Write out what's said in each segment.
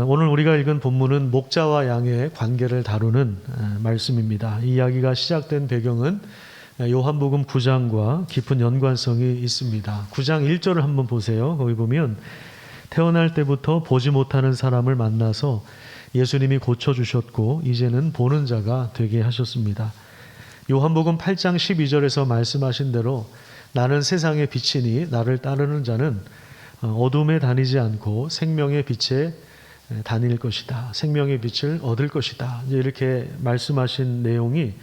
오늘 우리가 읽은 본문은 목자와 양의 관계를 다루는 말씀입니다. 이 이야기가 시작된 배경은 요한복음 9장과 깊은 연관성이 있습니다. 9장 1절을 한번 보세요. 거기 보면 태어날 때부터 보지 못하는 사람을 만나서 예수님이 고쳐주셨고 이제는 보는 자가 되게 하셨습니다. 요한복음 8장 12절에서 말씀하신 대로 나는 세상의 빛이니 나를 따르는 자는 어둠에 다니지 않고 생명의 빛에 다닐 것이다. 생명의 빛을 얻을 것이다. 이렇게 말씀하신 내용이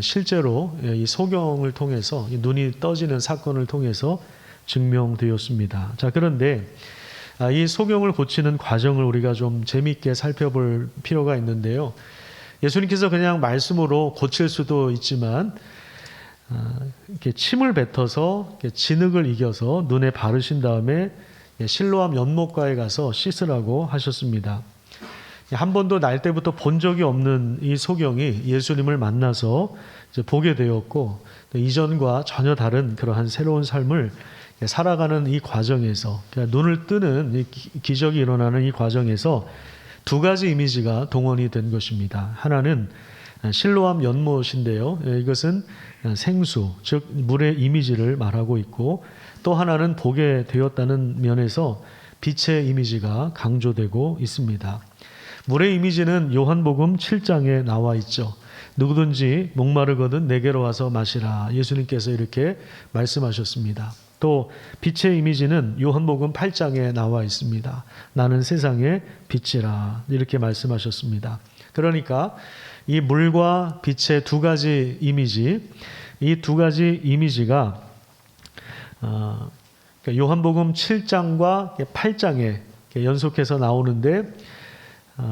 실제로 이 소경을 통해서 눈이 떠지는 사건을 통해서 증명되었습니다. 자, 그런데 이 소경을 고치는 과정을 우리가 좀 재미있게 살펴볼 필요가 있는데요. 예수님께서 그냥 말씀으로 고칠 수도 있지만 이렇게 침을 뱉어서 이렇게 진흙을 이겨서 눈에 바르신 다음에 실로암 연못가에 가서 씻으라고 하셨습니다. 한 번도 날 때부터 본 적이 없는 이 소경이 예수님을 만나서 이제 보게 되었고 이전과 전혀 다른 그러한 새로운 삶을 살아가는 이 과정에서 눈을 뜨는 이 기적이 일어나는 이 과정에서 두 가지 이미지가 동원이 된 것입니다. 하나는 실로암 연못인데요. 이것은 생수, 즉 물의 이미지를 말하고 있고 또 하나는 보게 되었다는 면에서 빛의 이미지가 강조되고 있습니다. 물의 이미지는 요한복음 7장에 나와 있죠. 누구든지 목마르거든 내게로 와서 마시라. 예수님께서 이렇게 말씀하셨습니다. 또 빛의 이미지는 요한복음 8장에 나와 있습니다. 나는 세상의 빛이라 이렇게 말씀하셨습니다. 그러니까 이 물과 빛의 두 가지 이미지, 이 두 가지 이미지가 요한복음 7장과 8장에 연속해서 나오는데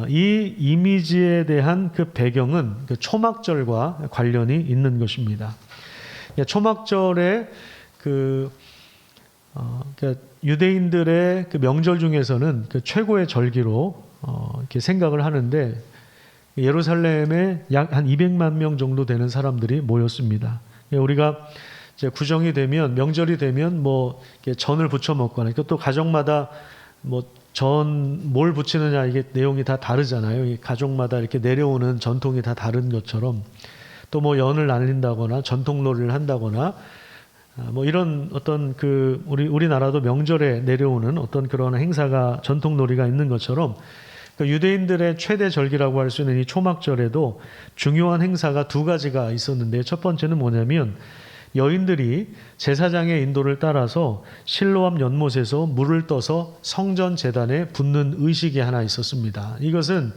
이 이미지에 대한 그 배경은 그 초막절과 관련이 있는 것입니다. 초막절에 유대인들의 그 명절 중에서는 그 최고의 절기로 이렇게 생각을 하는데 예루살렘에 약 한 200만 명 정도 되는 사람들이 모였습니다. 우리가 이제 구정이 되면 명절이 되면 뭐 전을 부쳐 먹거나 또 가정마다 뭐 전 뭘 부치느냐 이게 내용이 다 다르잖아요. 가족마다 이렇게 내려오는 전통이 다 다른 것처럼 또 뭐 연을 날린다거나 전통놀이를 한다거나 뭐 이런 어떤 우리나라도 명절에 내려오는 어떤 그런 행사가 전통놀이가 있는 것처럼 유대인들의 최대 절기라고 할 수 있는 이 초막절에도 중요한 행사가 두 가지가 있었는데 첫 번째는 뭐냐면 여인들이 제사장의 인도를 따라서 실로암 연못에서 물을 떠서 성전 제단에 붓는 의식이 하나 있었습니다. 이것은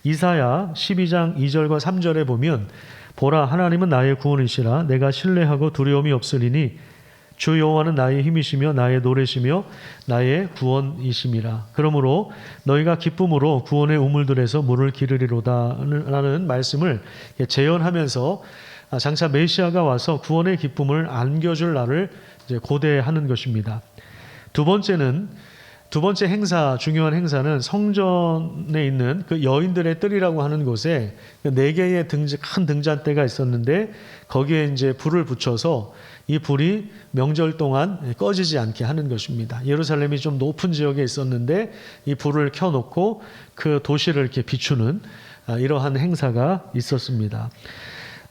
이사야 12장 2절과 3절에 보면 보라 하나님은 나의 구원이시라 내가 신뢰하고 두려움이 없으리니 주 여호와는 나의 힘이시며 나의 노래시며 나의 구원이심이라. 그러므로 너희가 기쁨으로 구원의 우물들에서 물을 기르리로다라는 말씀을 재현하면서 장차 메시아가 와서 구원의 기쁨을 안겨줄 날을 이제 고대하는 것입니다. 두 번째 행사, 중요한 행사는 성전에 있는 그 여인들의 뜰이라고 하는 곳에 네 개의 큰 등잔대가 있었는데 거기에 이제 불을 붙여서 이 불이 명절 동안 꺼지지 않게 하는 것입니다. 예루살렘이 좀 높은 지역에 있었는데 이 불을 켜놓고 그 도시를 이렇게 비추는 이러한 행사가 있었습니다.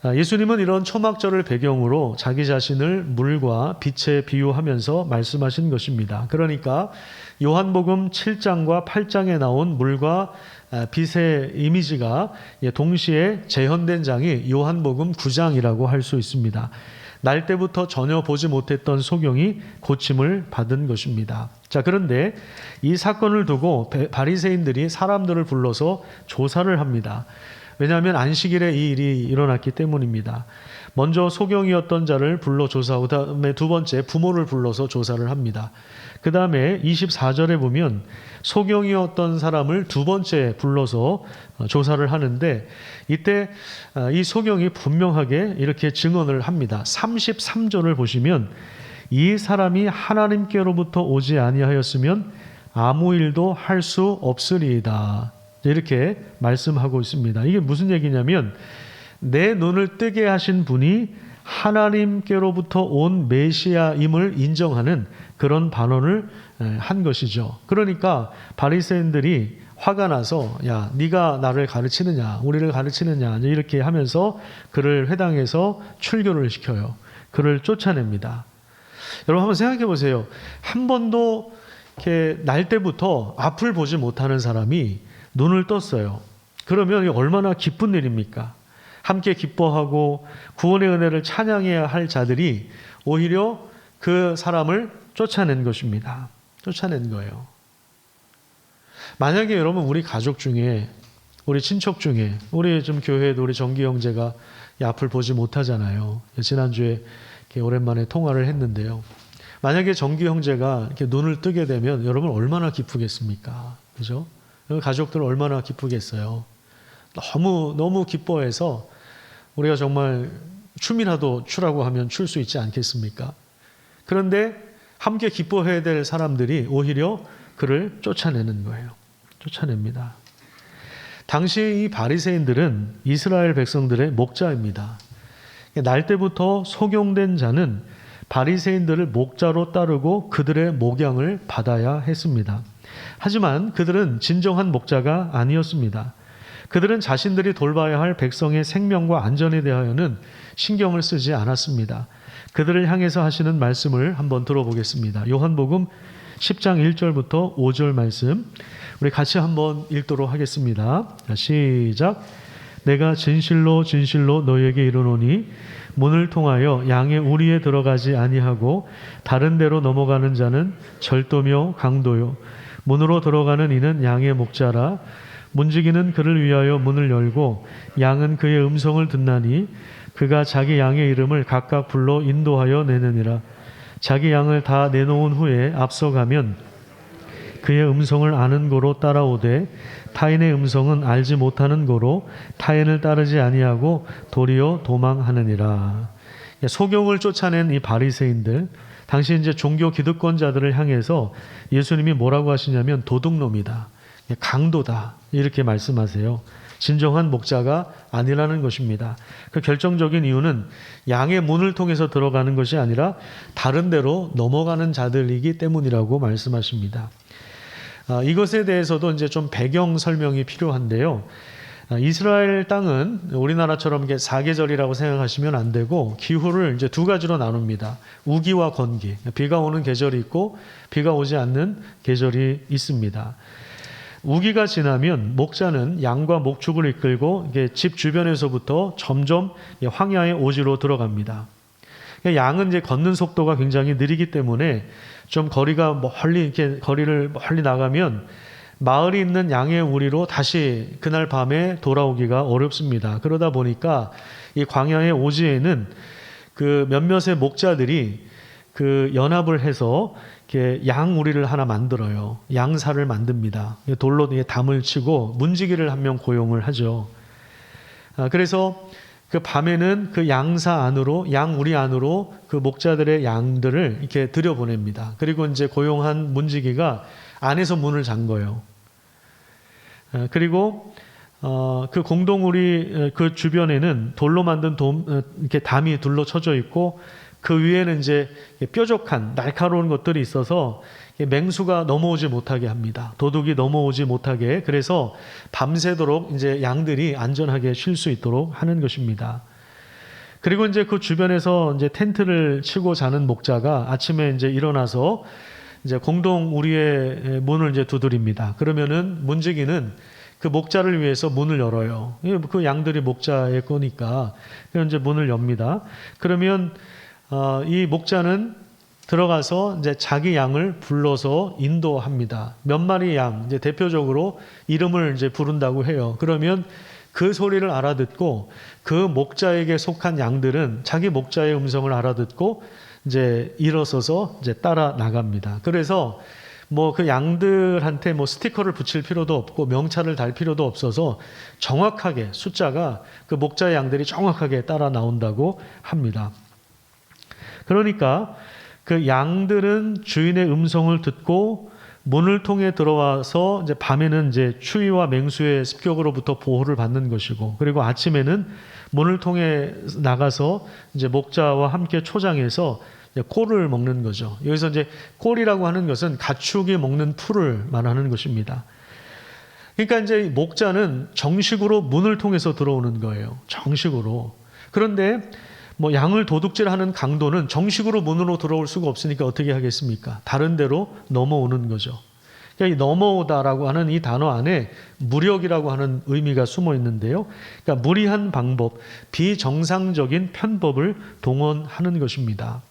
예수님은 이런 초막절을 배경으로 자기 자신을 물과 빛에 비유하면서 말씀하신 것입니다. 그러니까 요한복음 7장과 8장에 나온 물과 빛의 이미지가 동시에 재현된 장이 요한복음 9장이라고 할 수 있습니다. 날 때부터 전혀 보지 못했던 소경이 고침을 받은 것입니다. 자, 그런데 이 사건을 두고 바리새인들이 사람들을 불러서 조사를 합니다. 왜냐하면 안식일에 이 일이 일어났기 때문입니다. 먼저 소경이었던 자를 불러 조사하고 그다음에 두 번째 부모를 불러서 조사를 합니다. 그 다음에 24절에 보면 소경이었던 사람을 두 번째 불러서 조사를 하는데 이때 이 소경이 분명하게 이렇게 증언을 합니다. 33절을 보시면 이 사람이 하나님께로부터 오지 아니하였으면 아무 일도 할 수 없으리이다. 이렇게 말씀하고 있습니다. 이게 무슨 얘기냐면 내 눈을 뜨게 하신 분이 하나님께로부터 온 메시아임을 인정하는 그런 반언을 한 것이죠. 그러니까 바리새인들이 화가 나서 야, 네가 나를 가르치느냐, 우리를 가르치느냐 이렇게 하면서 그를 회당에서 출교를 시켜요. 그를 쫓아냅니다. 여러분 한번 생각해 보세요. 한 번도 이렇게 날 때부터 앞을 보지 못하는 사람이 눈을 떴어요. 그러면 얼마나 기쁜 일입니까? 함께 기뻐하고 구원의 은혜를 찬양해야 할 자들이 오히려 그 사람을 쫓아낸 것입니다. 쫓아낸 거예요. 만약에 여러분 우리 가족 중에, 우리 친척 중에, 우리 좀 교회에도 우리 정기 형제가 이 앞을 보지 못하잖아요. 지난주에 이렇게 오랜만에 통화를 했는데요. 만약에 정기 형제가 이렇게 눈을 뜨게 되면 여러분 얼마나 기쁘겠습니까? 그죠? 가족들 얼마나 기쁘겠어요. 너무 기뻐해서 우리가 정말 춤이라도 추라고 하면 출 수 있지 않겠습니까? 그런데 함께 기뻐해야 될 사람들이 오히려 그를 쫓아내는 거예요. 쫓아냅니다. 당시 이 바리새인들은 이스라엘 백성들의 목자입니다. 날 때부터 속용된 자는 바리새인들을 목자로 따르고 그들의 목양을 받아야 했습니다. 하지만 그들은 진정한 목자가 아니었습니다. 그들은 자신들이 돌봐야 할 백성의 생명과 안전에 대하여는 신경을 쓰지 않았습니다. 그들을 향해서 하시는 말씀을 한번 들어보겠습니다. 요한복음 10장 1절부터 5절 말씀 우리 같이 한번 읽도록 하겠습니다. 시작. 내가 진실로 진실로 너희에게 이르노니 문을 통하여 양의 우리에 들어가지 아니하고 다른 데로 넘어가는 자는 절도며 강도요 문으로 들어가는 이는 양의 목자라. 문지기는 그를 위하여 문을 열고 양은 그의 음성을 듣나니 그가 자기 양의 이름을 각각 불러 인도하여 내느니라. 자기 양을 다 내놓은 후에 앞서가면 그의 음성을 아는 고로 따라오되 타인의 음성은 알지 못하는 고로 타인을 따르지 아니하고 도리어 도망하느니라. 속용을 쫓아낸 이 바리새인들, 당시 이제 종교 기득권자들을 향해서 예수님이 뭐라고 하시냐면 도둑놈이다, 강도다 이렇게 말씀하세요. 진정한 목자가 아니라는 것입니다. 그 결정적인 이유는 양의 문을 통해서 들어가는 것이 아니라 다른 데로 넘어가는 자들이기 때문이라고 말씀하십니다. 이것에 대해서도 이제 좀 배경 설명이 필요한데요. 이스라엘 땅은 우리나라처럼 이게 사계절이라고 생각하시면 안 되고 기후를 이제 두 가지로 나눕니다. 우기와 건기. 비가 오는 계절이 있고 비가 오지 않는 계절이 있습니다. 우기가 지나면 목자는 양과 목축을 이끌고 이게 집 주변에서부터 점점 황야의 오지로 들어갑니다. 양은 이제 걷는 속도가 굉장히 느리기 때문에 좀 거리가 거리를 멀리 나가면 마을이 있는 양의 우리로 다시 그날 밤에 돌아오기가 어렵습니다. 그러다 보니까 이 광야의 오지에는 그 몇몇의 목자들이 그 연합을 해서 이렇게 양 우리를 하나 만들어요. 양사를 만듭니다. 돌로 담을 치고 문지기를 한 명 고용을 하죠. 그래서 그 밤에는 그 양사 안으로, 양 우리 안으로 그 목자들의 양들을 이렇게 들여보냅니다. 그리고 이제 고용한 문지기가 안에서 문을 잠궈요. 그리고 그 공동우리 그 주변에는 돌로 만든 이렇게 담이 둘러쳐져 있고 그 위에는 이제 뾰족한 날카로운 것들이 있어서 맹수가 넘어오지 못하게 합니다. 도둑이 넘어오지 못하게. 그래서 밤새도록 이제 양들이 안전하게 쉴 수 있도록 하는 것입니다. 그리고 이제 그 주변에서 이제 텐트를 치고 자는 목자가 아침에 이제 일어나서 이제 공동 우리의 문을 이제 두드립니다. 그러면은 문지기는 그 목자를 위해서 문을 열어요. 그 양들이 목자의 거니까. 그래서 이제 문을 엽니다. 그러면 이 목자는 들어가서 이제 자기 양을 불러서 인도합니다. 몇 마리 양, 이제 대표적으로 이름을 이제 부른다고 해요. 그러면 그 소리를 알아듣고 그 목자에게 속한 양들은 자기 목자의 음성을 알아듣고 이제 일어서서 이제 따라 나갑니다. 그래서 뭐 그 양들한테 뭐 스티커를 붙일 필요도 없고 명찰을 달 필요도 없어서 정확하게 숫자가 그 목자의 양들이 정확하게 따라 나온다고 합니다. 그러니까 그 양들은 주인의 음성을 듣고 문을 통해 들어와서 이제 밤에는 이제 추위와 맹수의 습격으로부터 보호를 받는 것이고, 그리고 아침에는 문을 통해 나가서 이제 목자와 함께 초장해서 이제 꼴을 먹는 거죠. 여기서 이제 꼴이라고 하는 것은 가축이 먹는 풀을 말하는 것입니다. 그러니까 이제 목자는 정식으로 문을 통해서 들어오는 거예요. 정식으로. 그런데 뭐 양을 도둑질하는 강도는 정식으로 문으로 들어올 수가 없으니까 어떻게 하겠습니까? 다른 데로 넘어오는 거죠. 그러니까 이 넘어오다라고 하는 이 단어 안에 무력이라고 하는 의미가 숨어 있는데요. 그러니까 무리한 방법, 비정상적인 편법을 동원하는 것입니다.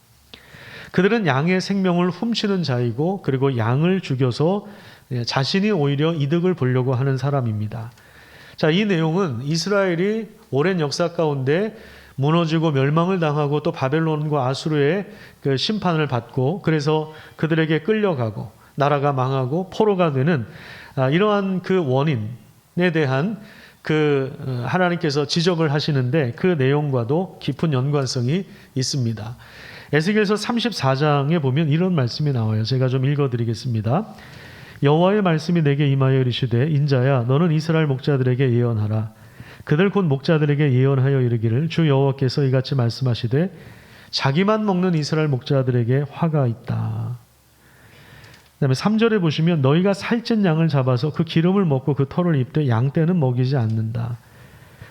그들은 양의 생명을 훔치는 자이고 그리고 양을 죽여서 자신이 오히려 이득을 보려고 하는 사람입니다. 자, 이 내용은 이스라엘이 오랜 역사 가운데 무너지고 멸망을 당하고 또 바벨론과 아수르의 그 심판을 받고 그래서 그들에게 끌려가고 나라가 망하고 포로가 되는 이러한 그 원인에 대한 그 하나님께서 지적을 하시는데 그 내용과도 깊은 연관성이 있습니다. 에스겔서 34장에 보면 이런 말씀이 나와요. 제가 좀 읽어드리겠습니다. 여호와의 말씀이 내게 임하여 이르시되 인자야 너는 이스라엘 목자들에게 예언하라. 그들 곧 목자들에게 예언하여 이르기를 주 여호와께서 이같이 말씀하시되 자기만 먹는 이스라엘 목자들에게 화가 있다. 그다음에 3절에 보시면 너희가 살찐 양을 잡아서 그 기름을 먹고 그 털을 입되 양떼는 먹이지 않는다.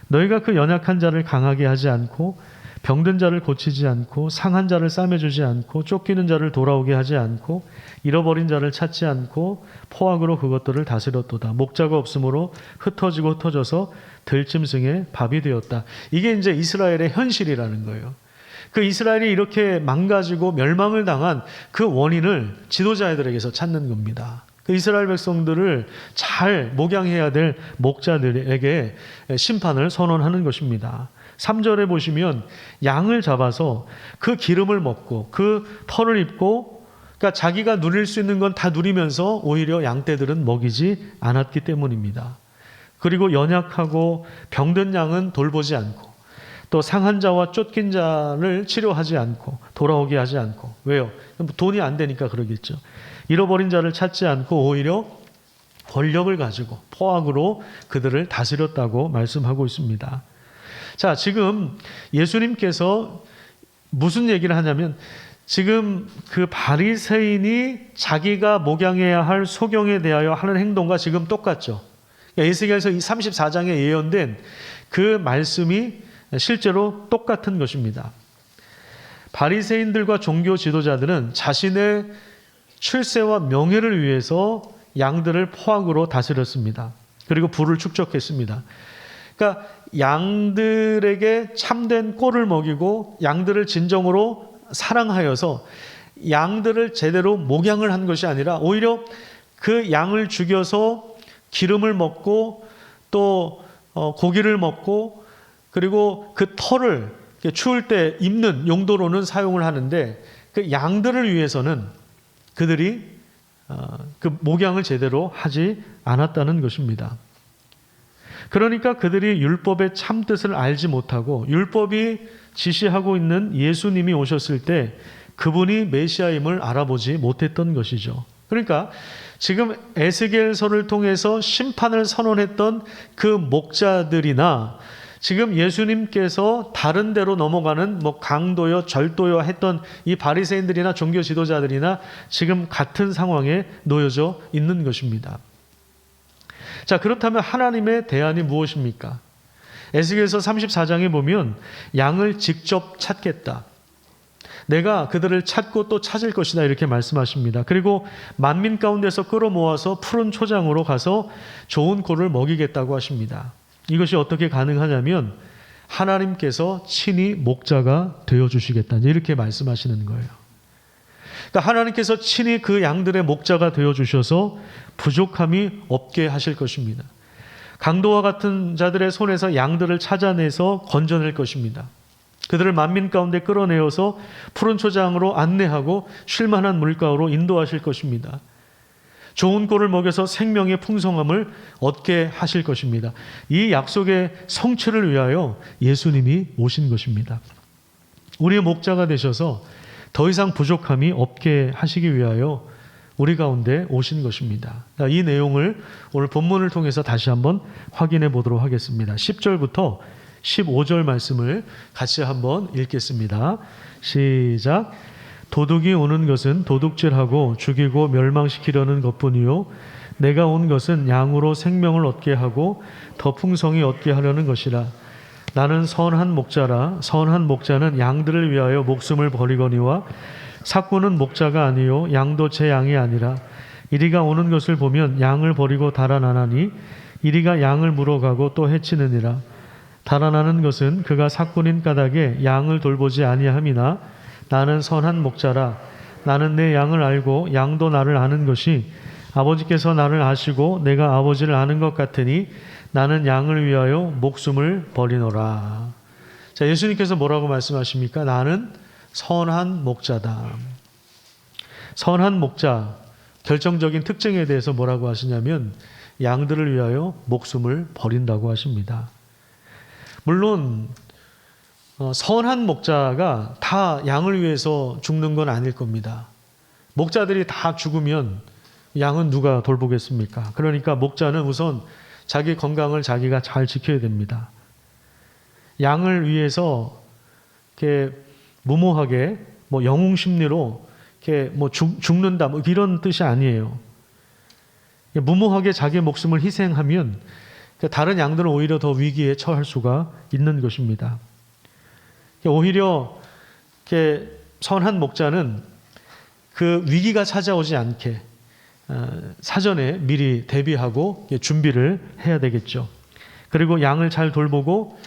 너희가 그 연약한 자를 강하게 하지 않고 병든 자를 고치지 않고 상한 자를 싸매주지 않고 쫓기는 자를 돌아오게 하지 않고 잃어버린 자를 찾지 않고 포악으로 그것들을 다스렸도다. 목자가 없으므로 흩어지고 흩어져서 들짐승의 밥이 되었다. 이게 이제 이스라엘의 현실이라는 거예요. 그 이스라엘이 이렇게 망가지고 멸망을 당한 그 원인을 지도자들에게서 찾는 겁니다. 그 이스라엘 백성들을 잘 목양해야 될 목자들에게 심판을 선언하는 것입니다. 3절에 보시면 양을 잡아서 그 기름을 먹고 그 털을 입고 그러니까 자기가 누릴 수 있는 건 다 누리면서 오히려 양떼들은 먹이지 않았기 때문입니다. 그리고 연약하고 병든 양은 돌보지 않고 또 상한 자와 쫓긴 자를 치료하지 않고 돌아오게 하지 않고 왜요? 돈이 안 되니까 그러겠죠. 잃어버린 자를 찾지 않고 오히려 권력을 가지고 포악으로 그들을 다스렸다고 말씀하고 있습니다. 자, 지금 예수님께서 무슨 얘기를 하냐면 지금 그 바리새인이 자기가 목양해야 할 소경에 대하여 하는 행동과 지금 똑같죠. 에스겔서 34장에 예언된 그 말씀이 실제로 똑같은 것입니다. 바리새인들과 종교 지도자들은 자신의 출세와 명예를 위해서 양들을 포악으로 다스렸습니다. 그리고 부를 축적했습니다. 그러니까 양들에게 참된 꼴을 먹이고 양들을 진정으로 사랑하여서 양들을 제대로 목양을 한 것이 아니라 오히려 그 양을 죽여서 기름을 먹고 또 고기를 먹고 그리고 그 털을 추울 때 입는 용도로는 사용을 하는데 그 양들을 위해서는 그들이 그 목양을 제대로 하지 않았다는 것입니다. 그러니까 그들이 율법의 참뜻을 알지 못하고 율법이 지시하고 있는 예수님이 오셨을 때 그분이 메시아임을 알아보지 못했던 것이죠. 그러니까 지금 에스겔서를 통해서 심판을 선언했던 그 목자들이나 지금 예수님께서 다른 데로 넘어가는 뭐 강도요 절도요 했던 이 바리새인들이나 종교 지도자들이나 지금 같은 상황에 놓여져 있는 것입니다. 자, 그렇다면 하나님의 대안이 무엇입니까? 에스겔서 34장에 보면 양을 직접 찾겠다. 내가 그들을 찾고 또 찾을 것이다 이렇게 말씀하십니다. 그리고 만민 가운데서 끌어모아서 푸른 초장으로 가서 좋은 꼴을 먹이겠다고 하십니다. 이것이 어떻게 가능하냐면 하나님께서 친히 목자가 되어주시겠다 이렇게 말씀하시는 거예요. 그러니까 하나님께서 친히 그 양들의 목자가 되어주셔서 부족함이 없게 하실 것입니다. 강도와 같은 자들의 손에서 양들을 찾아내서 건져낼 것입니다. 그들을 만민 가운데 끌어내어서 푸른 초장으로 안내하고 쉴만한 물가로 인도하실 것입니다. 좋은 꼴을 먹여서 생명의 풍성함을 얻게 하실 것입니다. 이 약속의 성취를 위하여 예수님이 오신 것입니다. 우리의 목자가 되셔서 더 이상 부족함이 없게 하시기 위하여 우리 가운데 오신 것입니다. 이 내용을 오늘 본문을 통해서 다시 한번 확인해 보도록 하겠습니다. 10절부터 15절 말씀을 같이 한번 읽겠습니다. 시작. 도둑이 오는 것은 도둑질하고 죽이고 멸망시키려는 것뿐이요 내가 온 것은 양으로 생명을 얻게 하고 더 풍성히 얻게 하려는 것이라. 나는 선한 목자라. 선한 목자는 양들을 위하여 목숨을 버리거니와 삭구는 목자가 아니요 양도 제 양이 아니라. 이리가 오는 것을 보면 양을 버리고 달아나나니 이리가 양을 물어가고 또 해치느니라. 달아나는 것은 그가 삭군인 까닭에 양을 돌보지 아니함이나 나는 선한 목자라. 나는 내 양을 알고 양도 나를 아는 것이 아버지께서 나를 아시고 내가 아버지를 아는 것 같으니 나는 양을 위하여 목숨을 버리노라. 자, 예수님께서 뭐라고 말씀하십니까? 나는 선한 목자다. 선한 목자 결정적인 특징에 대해서 뭐라고 하시냐면 양들을 위하여 목숨을 버린다고 하십니다. 물론 선한 목자가 다 양을 위해서 죽는 건 아닐 겁니다. 목자들이 다 죽으면 양은 누가 돌보겠습니까? 그러니까 목자는 우선 자기 건강을 자기가 잘 지켜야 됩니다. 양을 위해서 이렇게 무모하게 영웅 심리로 이렇게 죽는다 이런 뜻이 아니에요. 무모하게 자기 목숨을 희생하면 다른 양들은 오히려 더 위기에 처할 수가 있는 것입니다. 오히려 이렇게 선한 목자는 그 위기가 찾아오지 않게 사전에 미리 대비하고 준비를 해야 되겠죠. 그리고 양을 잘 돌보고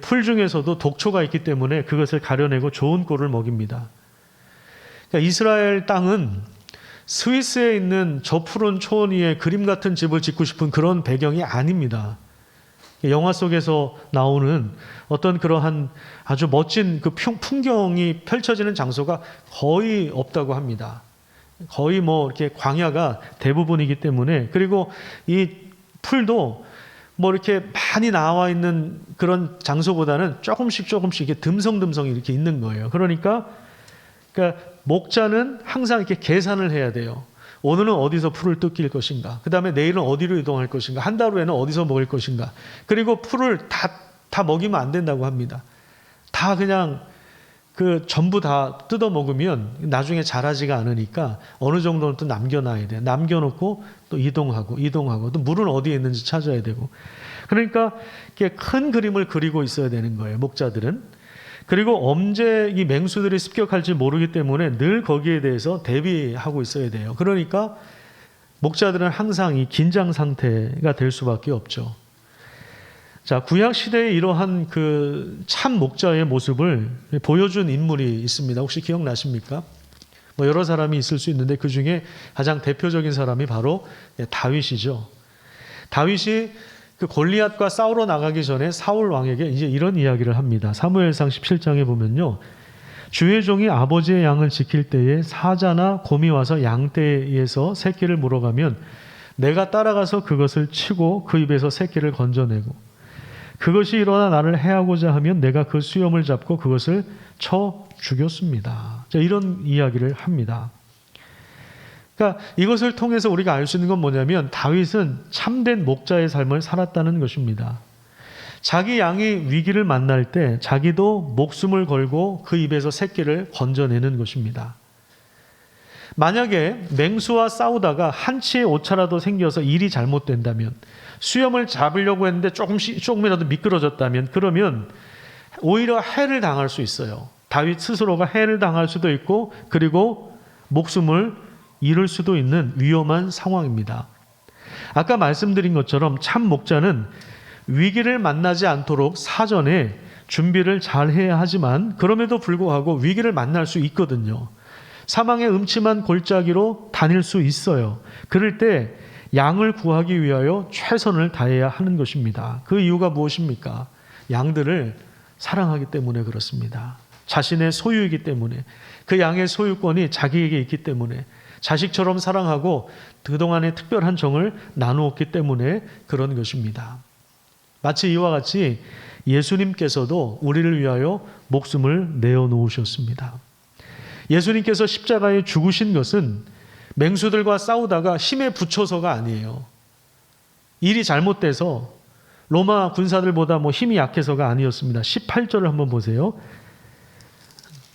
풀 중에서도 독초가 있기 때문에 그것을 가려내고 좋은 꼴을 먹입니다. 그러니까 이스라엘 땅은 스위스에 있는 저 푸른 초원 위에 그림 같은 집을 짓고 싶은 그런 배경이 아닙니다. 영화 속에서 나오는 어떤 그러한 아주 멋진 그 풍경이 펼쳐지는 장소가 거의 없다고 합니다. 거의 이렇게 광야가 대부분이기 때문에, 그리고 이 풀도 이렇게 많이 나와 있는 그런 장소보다는 조금씩 이렇게 듬성듬성 이렇게 있는 거예요. 그러니까 목자는 항상 이렇게 계산을 해야 돼요. 오늘은 어디서 풀을 뜯길 것인가? 그 다음에 내일은 어디로 이동할 것인가? 한 달 후에는 어디서 먹을 것인가? 그리고 풀을 다 먹이면 안 된다고 합니다. 다 그냥 전부 다 뜯어 먹으면 나중에 자라지가 않으니까 어느 정도는 또 남겨놔야 돼요. 남겨놓고 또 이동하고 또 물은 어디에 있는지 찾아야 되고. 그러니까 이렇게 큰 그림을 그리고 있어야 되는 거예요, 목자들은. 그리고 언제 이 맹수들이 습격할지 모르기 때문에 늘 거기에 대해서 대비하고 있어야 돼요. 그러니까 목자들은 항상 이 긴장 상태가 될 수밖에 없죠. 자, 구약 시대에 이러한 참 목자의 모습을 보여준 인물이 있습니다. 혹시 기억나십니까? 여러 사람이 있을 수 있는데 그 중에 가장 대표적인 사람이 바로 다윗이죠. 다윗이 골리앗과 싸우러 나가기 전에 사울 왕에게 이제 이런 이야기를 합니다. 사무엘상 17장에 보면요, 주의 종이 아버지의 양을 지킬 때에 사자나 곰이 와서 양떼에서 새끼를 물어가면 내가 따라가서 그것을 치고 그 입에서 새끼를 건져내고 그것이 일어나 나를 해하고자 하면 내가 그 수염을 잡고 그것을 쳐 죽였습니다. 자, 이런 이야기를 합니다. 그러니까 이것을 통해서 우리가 알 수 있는 건 뭐냐면 다윗은 참된 목자의 삶을 살았다는 것입니다. 자기 양이 위기를 만날 때 자기도 목숨을 걸고 그 입에서 새끼를 건져내는 것입니다. 만약에 맹수와 싸우다가 한치의 오차라도 생겨서 일이 잘못된다면, 수염을 잡으려고 했는데 조금이라도 미끄러졌다면, 그러면 오히려 해를 당할 수 있어요. 다윗 스스로가 해를 당할 수도 있고, 그리고 목숨을 잃을 수도 있는 위험한 상황입니다. 아까 말씀드린 것처럼 참 목자는 위기를 만나지 않도록 사전에 준비를 잘 해야 하지만 그럼에도 불구하고 위기를 만날 수 있거든요. 사망의 음침한 골짜기로 다닐 수 있어요. 그럴 때 양을 구하기 위하여 최선을 다해야 하는 것입니다. 그 이유가 무엇입니까? 양들을 사랑하기 때문에 그렇습니다. 자신의 소유이기 때문에, 그 양의 소유권이 자기에게 있기 때문에, 자식처럼 사랑하고 그동안의 특별한 정을 나누었기 때문에 그런 것입니다. 마치 이와 같이 예수님께서도 우리를 위하여 목숨을 내어놓으셨습니다. 예수님께서 십자가에 죽으신 것은 맹수들과 싸우다가 힘에 부쳐서가 아니에요. 일이 잘못돼서 로마 군사들보다 힘이 약해서가 아니었습니다. 18절을 한번 보세요.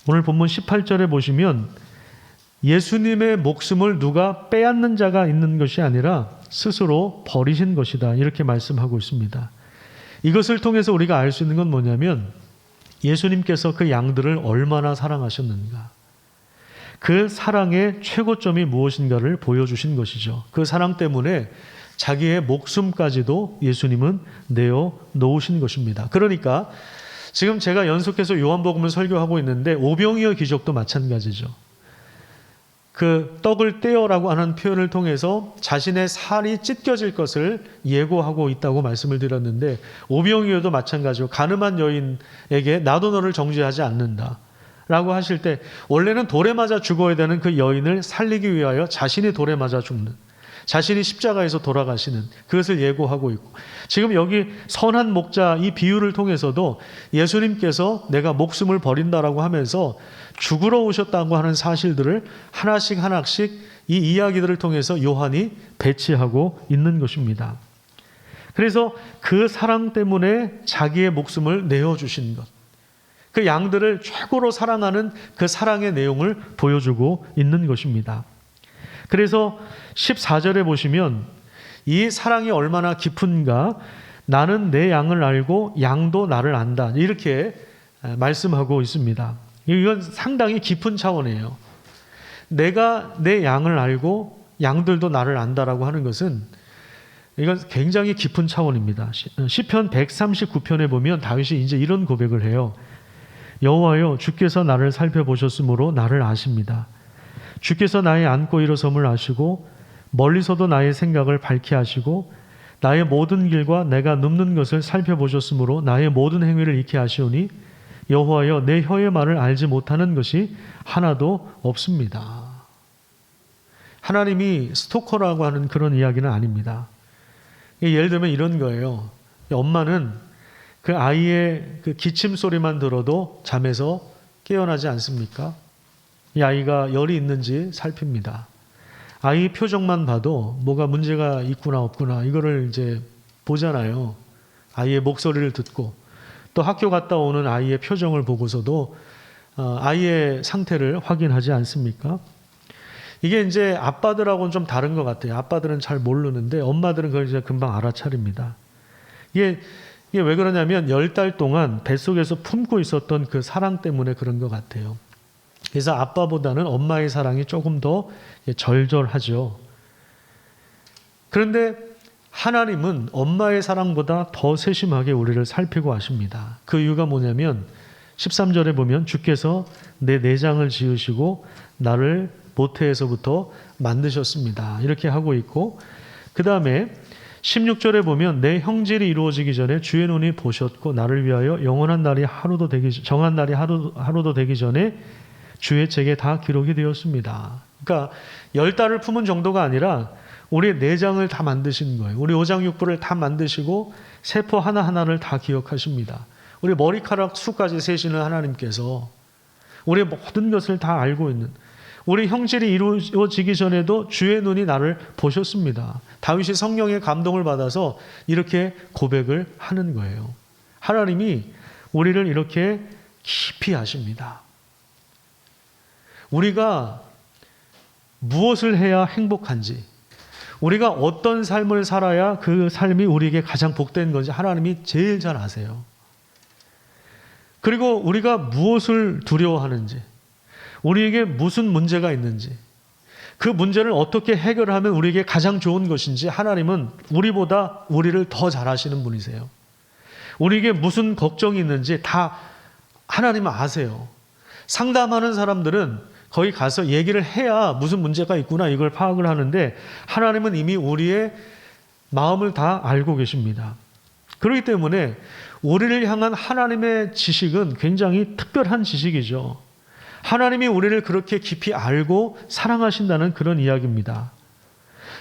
오늘 본문 18절에 보시면 예수님의 목숨을 누가 빼앗는 자가 있는 것이 아니라 스스로 버리신 것이다. 이렇게 말씀하고 있습니다. 이것을 통해서 우리가 알 수 있는 건 뭐냐면 예수님께서 그 양들을 얼마나 사랑하셨는가. 그 사랑의 최고점이 무엇인가를 보여주신 것이죠. 그 사랑 때문에 자기의 목숨까지도 예수님은 내어 놓으신 것입니다. 그러니까 지금 제가 연속해서 요한복음을 설교하고 있는데 오병이어 기적도 마찬가지죠. 그 떡을 떼어라고 하는 표현을 통해서 자신의 살이 찢겨질 것을 예고하고 있다고 말씀을 드렸는데 오병이어도 마찬가지로 가늠한 여인에게 나도 너를 정죄하지 않는다 라고 하실 때 원래는 돌에 맞아 죽어야 되는 그 여인을 살리기 위하여 자신이 돌에 맞아 죽는, 자신이 십자가에서 돌아가시는 그것을 예고하고 있고, 지금 여기 선한 목자 이 비유를 통해서도 예수님께서 내가 목숨을 버린다라고 하면서 죽으러 오셨다고 하는 사실들을 하나씩 하나씩 이 이야기들을 통해서 요한이 배치하고 있는 것입니다. 그래서 그 사랑 때문에 자기의 목숨을 내어주신 것, 그 양들을 최고로 사랑하는 그 사랑의 내용을 보여주고 있는 것입니다. 그래서 14절에 보시면 이 사랑이 얼마나 깊은가, 나는 내 양을 알고 양도 나를 안다, 이렇게 말씀하고 있습니다. 이건 상당히 깊은 차원이에요. 내가 내 양을 알고 양들도 나를 안다라고 하는 것은 이건 굉장히 깊은 차원입니다. 시편 139편에 보면 다윗이 이제 이런 고백을 해요. 여호와여, 주께서 나를 살펴보셨으므로 나를 아십니다. 주께서 나의 앉고 일어섬을 아시고 멀리서도 나의 생각을 밝히 하시고 나의 모든 길과 내가 눕는 것을 살펴보셨으므로 나의 모든 행위를 익히 아시오니 여호와여, 내 혀의 말을 알지 못하는 것이 하나도 없습니다. 하나님이 스토커라고 하는 그런 이야기는 아닙니다. 예를 들면 이런 거예요. 엄마는 그 아이의 그 기침 소리만 들어도 잠에서 깨어나지 않습니까? 이 아이가 열이 있는지 살핍니다. 아이 표정만 봐도 뭐가 문제가 있구나 없구나 이거를 이제 보잖아요. 아이의 목소리를 듣고 또 학교 갔다 오는 아이의 표정을 보고서도 아이의 상태를 확인하지 않습니까? 이게 이제 아빠들하고는 좀 다른 것 같아요. 아빠들은 잘 모르는데 엄마들은 그걸 이제 금방 알아차립니다. 이게 왜 그러냐면 10달 동안 뱃속에서 품고 있었던 그 사랑 때문에 그런 것 같아요. 그래서 아빠보다는 엄마의 사랑이 조금 더 절절하죠. 그런데 하나님은 엄마의 사랑보다 더 세심하게 우리를 살피고 하십니다. 그 이유가 뭐냐면 13절에 보면 주께서 내 내장을 지으시고 나를 모태에서부터 만드셨습니다. 이렇게 하고 있고, 그 다음에 16절에 보면 내 형질이 이루어지기 전에 주의 눈이 보셨고 나를 위하여 영원한 날이 정한 날이 하루도 되기 전에 주의 책에 다 기록이 되었습니다. 그러니까 10달을 품은 정도가 아니라 우리의 내장을 다 만드신 거예요. 우리 오장육부를 다 만드시고 세포 하나하나를 다 기억하십니다. 우리 머리카락 수까지 세시는 하나님께서 우리의 모든 것을 다 알고 있는, 우리 형질이 이루어지기 전에도 주의 눈이 나를 보셨습니다. 다윗이 성령의 감동을 받아서 이렇게 고백을 하는 거예요. 하나님이 우리를 이렇게 깊이 아십니다. 우리가 무엇을 해야 행복한지, 우리가 어떤 삶을 살아야 그 삶이 우리에게 가장 복된 건지 하나님이 제일 잘 아세요. 그리고 우리가 무엇을 두려워하는지, 우리에게 무슨 문제가 있는지, 그 문제를 어떻게 해결하면 우리에게 가장 좋은 것인지 하나님은 우리보다 우리를 더 잘 아시는 분이세요. 우리에게 무슨 걱정이 있는지 다 하나님은 아세요. 상담하는 사람들은 거기 가서 얘기를 해야 무슨 문제가 있구나 이걸 파악을 하는데 하나님은 이미 우리의 마음을 다 알고 계십니다. 그렇기 때문에 우리를 향한 하나님의 지식은 굉장히 특별한 지식이죠. 하나님이 우리를 그렇게 깊이 알고 사랑하신다는 그런 이야기입니다.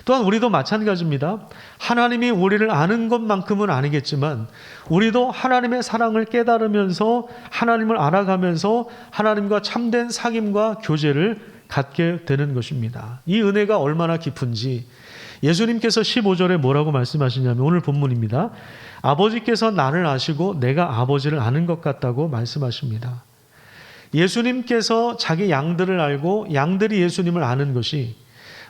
또한 우리도 마찬가지입니다. 하나님이 우리를 아는 것만큼은 아니겠지만 우리도 하나님의 사랑을 깨달으면서 하나님을 알아가면서 하나님과 참된 사귐과 교제를 갖게 되는 것입니다. 이 은혜가 얼마나 깊은지 예수님께서 15절에 뭐라고 말씀하시냐면 오늘 본문입니다. 아버지께서 나를 아시고 내가 아버지를 아는 것 같다고 말씀하십니다. 예수님께서 자기 양들을 알고 양들이 예수님을 아는 것이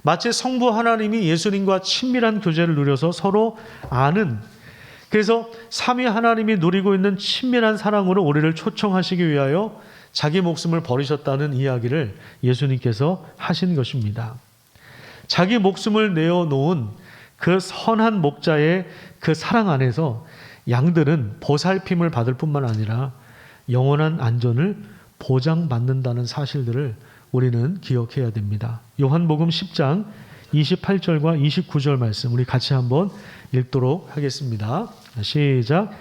마치 성부 하나님이 예수님과 친밀한 교제를 누려서 서로 아는, 그래서 삼위 하나님이 누리고 있는 친밀한 사랑으로 우리를 초청하시기 위하여 자기 목숨을 버리셨다는 이야기를 예수님께서 하신 것입니다. 자기 목숨을 내어놓은 그 선한 목자의 그 사랑 안에서 양들은 보살핌을 받을 뿐만 아니라 영원한 안전을 보장받는다는 사실들을 우리는 기억해야 됩니다. 요한복음 10장 28절과 29절 말씀 우리 같이 한번 읽도록 하겠습니다. 시작.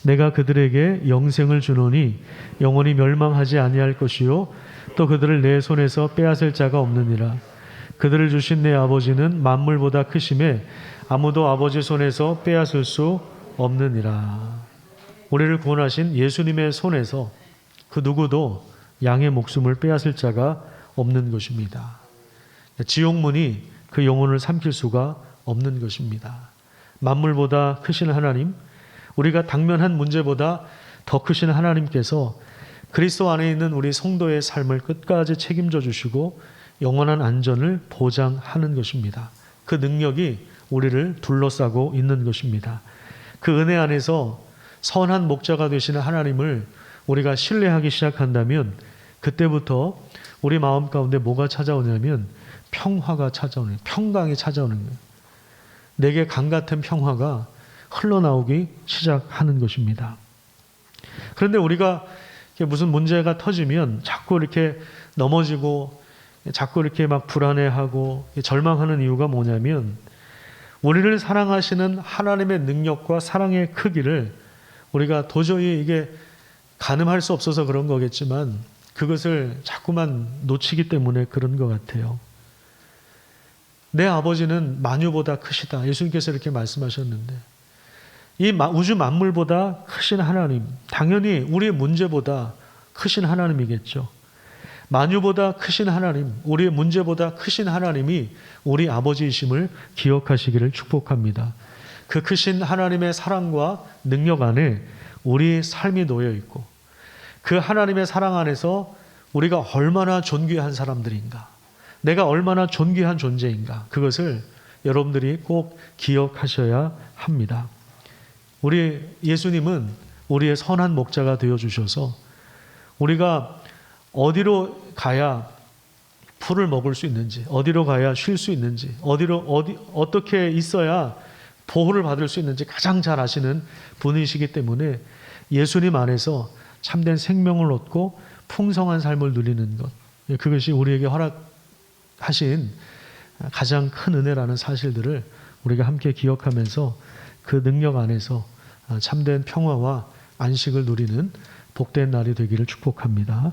내가 그들에게 영생을 주노니 영원히 멸망하지 아니할 것이요 또 그들을 내 손에서 빼앗을 자가 없느니라. 그들을 주신 내 아버지는 만물보다 크심에 아무도 아버지 손에서 빼앗을 수 없느니라. 우리를 구원하신 예수님의 손에서 그 누구도 양의 목숨을 빼앗을 자가 없는 것입니다. 지옥문이 그 영혼을 삼킬 수가 없는 것입니다. 만물보다 크신 하나님, 우리가 당면한 문제보다 더 크신 하나님께서 그리스도 안에 있는 우리 성도의 삶을 끝까지 책임져 주시고 영원한 안전을 보장하는 것입니다. 그 능력이 우리를 둘러싸고 있는 것입니다. 그 은혜 안에서 선한 목자가 되시는 하나님을 우리가 신뢰하기 시작한다면 그때부터 우리 마음 가운데 뭐가 찾아오냐면 평화가 찾아오는, 평강이 찾아오는 거예요. 내게 강 같은 평화가 흘러나오기 시작하는 것입니다. 그런데 우리가 무슨 문제가 터지면 자꾸 이렇게 넘어지고 자꾸 이렇게 막 불안해하고 절망하는 이유가 뭐냐면 우리를 사랑하시는 하나님의 능력과 사랑의 크기를 우리가 도저히 이게 가늠할 수 없어서 그런 거겠지만 그것을 자꾸만 놓치기 때문에 그런 것 같아요. 내 아버지는 만유보다 크시다. 예수님께서 이렇게 말씀하셨는데 이 우주 만물보다 크신 하나님, 당연히 우리의 문제보다 크신 하나님이겠죠. 만유보다 크신 하나님, 우리의 문제보다 크신 하나님이 우리 아버지이심을 기억하시기를 축복합니다. 그 크신 하나님의 사랑과 능력 안에 우리 삶이 놓여 있고 그 하나님의 사랑 안에서 우리가 얼마나 존귀한 사람들인가, 내가 얼마나 존귀한 존재인가, 그것을 여러분들이 꼭 기억하셔야 합니다. 우리 예수님은 우리의 선한 목자가 되어주셔서 우리가 어디로 가야 풀을 먹을 수 있는지, 어디로 가야 쉴 수 있는지, 어떻게 있어야 보호를 받을 수 있는지 가장 잘 아시는 분이시기 때문에 예수님 안에서 참된 생명을 얻고 풍성한 삶을 누리는 것, 그것이 우리에게 허락하신 가장 큰 은혜라는 사실들을 우리가 함께 기억하면서 그 능력 안에서 참된 평화와 안식을 누리는 복된 날이 되기를 축복합니다.